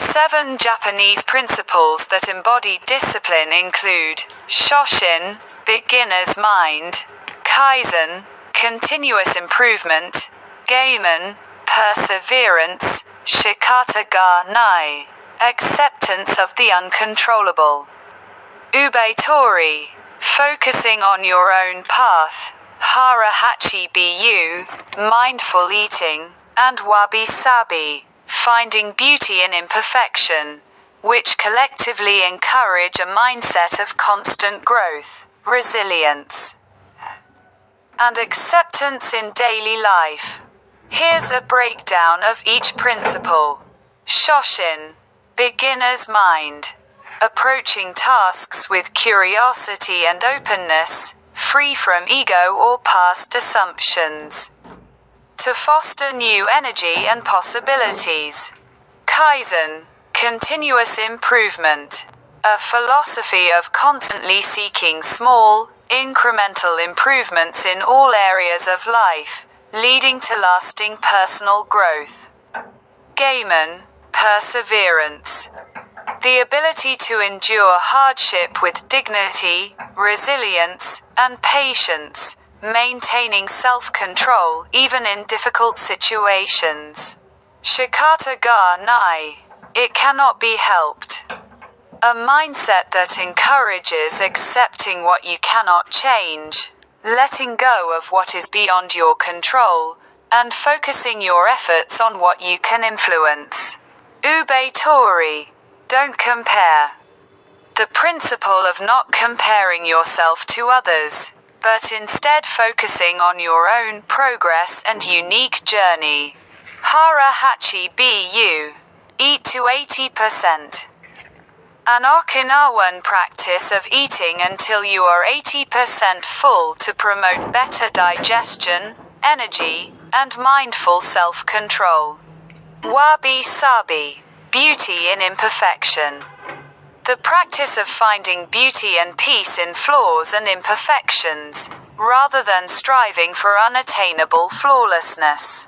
7 Japanese principles that embody discipline include Shoshin, beginner's mind; Kaizen, continuous improvement; Gaiman, perseverance; Shikata ga nai, acceptance of the uncontrollable; Ubetori, focusing on your own path; Hara hachi bu, mindful eating; and Wabi Sabi, finding beauty in imperfection, which collectively encourage a mindset of constant growth, resilience, and acceptance in daily life. Here's a breakdown of each principle. Shoshin, beginner's mind. Approaching tasks with curiosity and openness, free from ego or past assumptions, to foster new energy and possibilities. Kaizen, continuous improvement. A philosophy of constantly seeking small, incremental improvements in all areas of life, leading to lasting personal growth. Gaiman, perseverance. The ability to endure hardship with dignity, resilience, and patience, maintaining self-control even in difficult situations. Shikata ga nai, it cannot be helped. A mindset that encourages accepting what you cannot change, letting go of what is beyond your control, and focusing your efforts on what you can influence. Ubetori, don't compare. The principle of not comparing yourself to others, but instead focusing on your own progress and unique journey. Hara hachi bu, eat to 80%. An Okinawan practice of eating until you are 80% full to promote better digestion, energy, and mindful self-control. Wabi Sabi, beauty in imperfection. The practice of finding beauty and peace in flaws and imperfections, rather than striving for unattainable flawlessness.